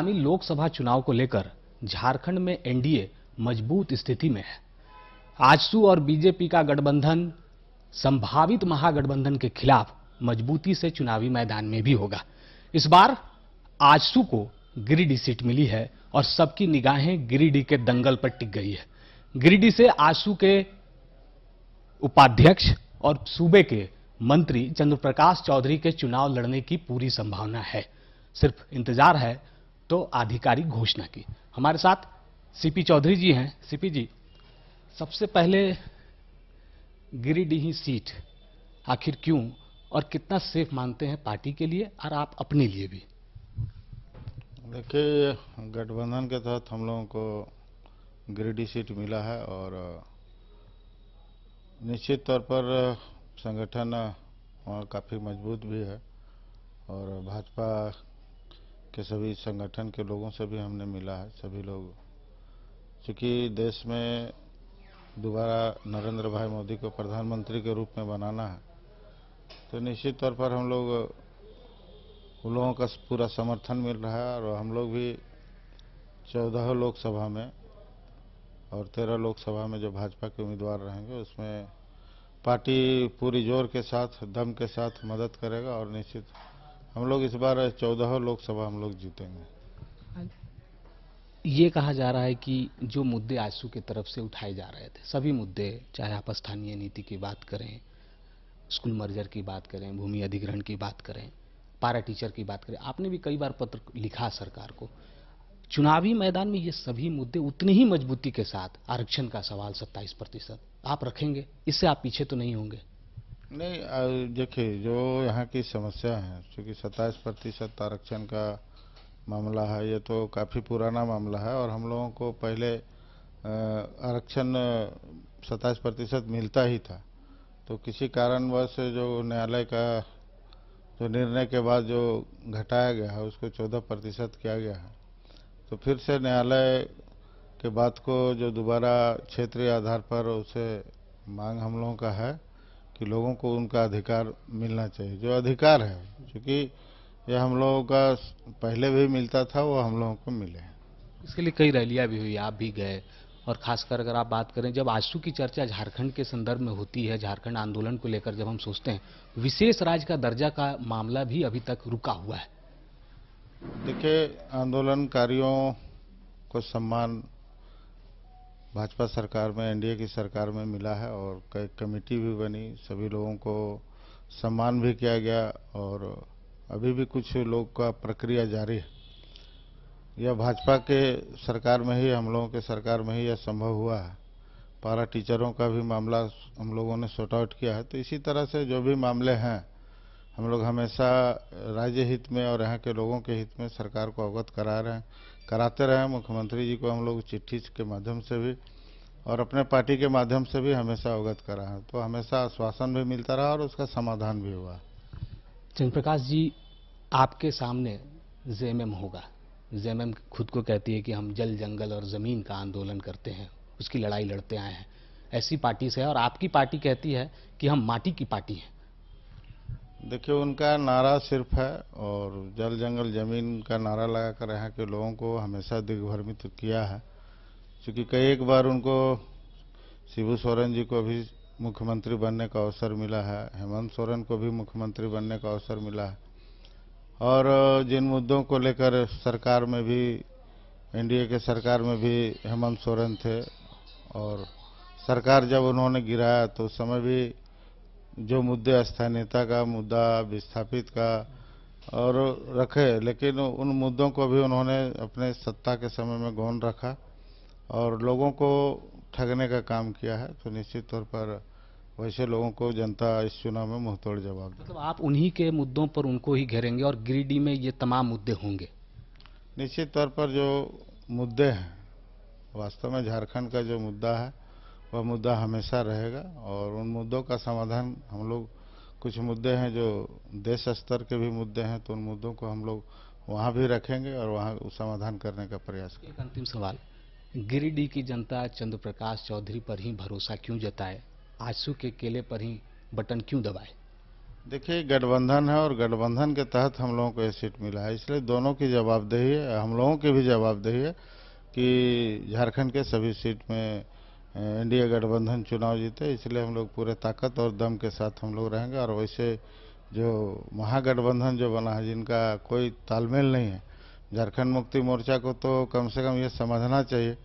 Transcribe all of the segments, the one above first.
आगामी लोकसभा चुनाव को लेकर झारखंड में एनडीए मजबूत स्थिति में है। आजसू और बीजेपी का गठबंधन संभावित महागठबंधन के खिलाफ मजबूती से चुनावी मैदान में भी होगा। इस बार आजसू को गिरिडीह सीट मिली है और सबकी निगाहें गिरिडीह के दंगल पर टिक गई है। गिरिडीह से आजसू के उपाध्यक्ष और सूबे के मंत्री चंद्रप्रकाश चौधरी के चुनाव लड़ने की पूरी संभावना है। सिर्फ इंतजार है तो आधिकारिक घोषणा की। हमारे साथ सीपी चौधरी जी हैं। सीपी जी, सबसे पहले गिरिडीह सीट आखिर क्यों और कितना सेफ मानते हैं पार्टी के लिए और आप अपने लिए भी? देखिए, गठबंधन के तहत हम लोगों को गिरिडीह सीट मिला है और निश्चित तौर पर संगठन वहाँ काफ़ी मजबूत भी है और भाजपा के सभी संगठन के लोगों से भी हमने मिला है। सभी लोग, चूँकि देश में दोबारा नरेंद्र भाई मोदी को प्रधानमंत्री के रूप में बनाना है, तो निश्चित तौर पर हम लोग उन लोगों का पूरा समर्थन मिल रहा है और हम लोग भी 14 लोकसभा में और 13 लोकसभा में जो भाजपा के उम्मीदवार रहेंगे उसमें पार्टी पूरी जोर के साथ, दम के साथ मदद करेगा और निश्चित हम लोग इस बार 14 लोकसभा हम लोग जीतेंगे। ये कहा जा रहा है कि जो मुद्दे आजसू की तरफ से उठाए जा रहे थे, सभी मुद्दे, चाहे आप स्थानीय नीति की बात करें, स्कूल मर्जर की बात करें, भूमि अधिग्रहण की बात करें, पारा टीचर की बात करें, आपने भी कई बार पत्र लिखा सरकार को। चुनावी मैदान में ये सभी मुद्दे उतनी ही मजबूती के साथ, आरक्षण का सवाल 27% आप रखेंगे, इससे आप पीछे तो नहीं होंगे? नहीं, देखिए, जो यहाँ की समस्या है, क्योंकि 27% आरक्षण का मामला है, ये तो काफ़ी पुराना मामला है और हम लोगों को पहले आरक्षण 27% मिलता ही था। तो किसी कारणवश जो न्यायालय का जो निर्णय के बाद जो घटाया गया है उसको 14% किया गया है। तो फिर से न्यायालय के बात को जो दोबारा क्षेत्रीय आधार पर उसे मांग हम लोगों का है कि लोगों को उनका अधिकार मिलना चाहिए, जो अधिकार है, क्योंकि यह हम लोगों का पहले भी मिलता था, वो हम लोगों को मिले। इसके लिए कई रैलियां भी हुई, आप भी गए, और खासकर अगर आप बात करें, जब आजसू की चर्चा झारखंड के संदर्भ में होती है, झारखंड आंदोलन को लेकर जब हम सोचते हैं, विशेष राज्य का दर्जा का मामला भी अभी तक रुका हुआ है। देखिए, आंदोलनकारियों को सम्मान भाजपा सरकार में, एनडीए की सरकार में मिला है और कई कमेटी भी बनी, सभी लोगों को सम्मान भी किया गया और अभी भी कुछ लोग का प्रक्रिया जारी है। यह भाजपा के सरकार में ही, हम लोगों के सरकार में ही यह संभव हुआ है। पारा टीचरों का भी मामला हम लोगों ने सॉर्ट आउट किया है। तो इसी तरह से जो भी मामले हैं, हम लोग हमेशा राज्य हित में और यहाँ के लोगों के हित में सरकार को अवगत कराते रहे। मुख्यमंत्री जी को हम लोग चिट्ठी के माध्यम से भी और अपने पार्टी के माध्यम से भी हमेशा अवगत करा है। तो हमेशा आश्वासन भी मिलता रहा और उसका समाधान भी हुआ। चंद्रप्रकाश जी, आपके सामने जेएमएम होगा। जेएमएम खुद को कहती है कि हम जल, जंगल और जमीन का आंदोलन करते हैं, उसकी लड़ाई लड़ते आए हैं, ऐसी पार्टी से है, और आपकी पार्टी कहती है कि हम माटी की पार्टी हैं। देखिए, उनका नारा सिर्फ है और जल, जंगल, जमीन का नारा लगाकर यहाँ के लोगों को हमेशा दिग्भ्रमित किया है। क्योंकि कई एक बार उनको शिबू सोरेन जी को भी मुख्यमंत्री बनने का अवसर मिला है, हेमंत सोरेन को भी मुख्यमंत्री बनने का अवसर मिला है और जिन मुद्दों को लेकर सरकार में भी, एनडीए के सरकार में भी हेमंत सोरेन थे और सरकार जब उन्होंने गिराया तो उस समय भी जो मुद्दे स्थानीयता का मुद्दा, विस्थापित का और रखे, लेकिन उन मुद्दों को भी उन्होंने अपने सत्ता के समय में गौन रखा और लोगों को ठगने का काम किया है। तो निश्चित तौर पर वैसे लोगों को जनता इस चुनाव में मुंहतोड़ जवाब देगी। मतलब आप उन्हीं के मुद्दों पर उनको ही घेरेंगे और गिरिडीह में ये तमाम मुद्दे होंगे? निश्चित तौर पर जो मुद्दे हैं, वास्तव में झारखंड का जो मुद्दा है वह मुद्दा हमेशा रहेगा और उन मुद्दों का समाधान हम लोग, कुछ मुद्दे हैं जो देश स्तर के भी मुद्दे हैं, तो उन मुद्दों को हम लोग वहाँ भी रखेंगे और वहाँ समाधान करने का प्रयास करेंगे। एक अंतिम सवाल, गिरिडीह की जनता चंद्रप्रकाश चौधरी पर ही भरोसा क्यों जताए, आजसू के केले पर ही बटन क्यों दबाए? देखिए, गठबंधन है और गठबंधन के तहत हम लोगों को ये सीट मिला है, इसलिए दोनों की जवाबदेही है, हम लोगों की भी जवाबदेही है कि झारखंड के सभी सीट में एनडीए गठबंधन चुनाव जीते। इसलिए हम लोग पूरे ताकत और दम के साथ हम लोग रहेंगे। और वैसे जो महागठबंधन जो बना है, जिनका कोई तालमेल नहीं है, झारखंड मुक्ति मोर्चा को तो कम से कम ये समझना चाहिए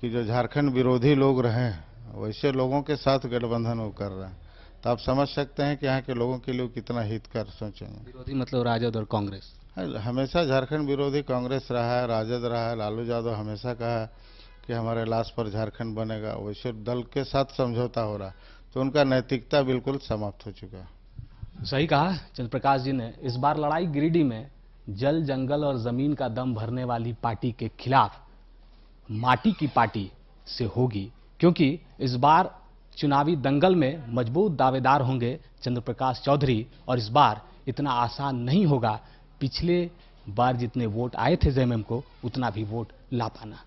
कि जो झारखंड विरोधी लोग रहे हैं, वैसे लोगों के साथ गठबंधन वो कर रहे हैं। तो आप समझ सकते हैं कि यहाँ के लोगों के लिए कितना हितकर सोचेंगे। विरोधी मतलब राजद और कांग्रेस। हमेशा झारखंड विरोधी कांग्रेस रहा है, राजद रहा है। लालू यादव हमेशा कहा कि हमारे लाश पर झारखंड बनेगा, वैसे दल के साथ समझौता हो रहा, तो उनका नैतिकता बिल्कुल समाप्त हो चुका है। सही कहा चंद्र प्रकाश जी ने। इस बार लड़ाई गिरिडीह में जल, जंगल और जमीन का दम भरने वाली पार्टी के खिलाफ माटी की पार्टी से होगी, क्योंकि इस बार चुनावी दंगल में मजबूत दावेदार होंगे चंद्र प्रकाश चौधरी, और इस बार इतना आसान नहीं होगा पिछले बार जितने वोट आए थे जेएमएम को, उतना भी वोट ला पाना।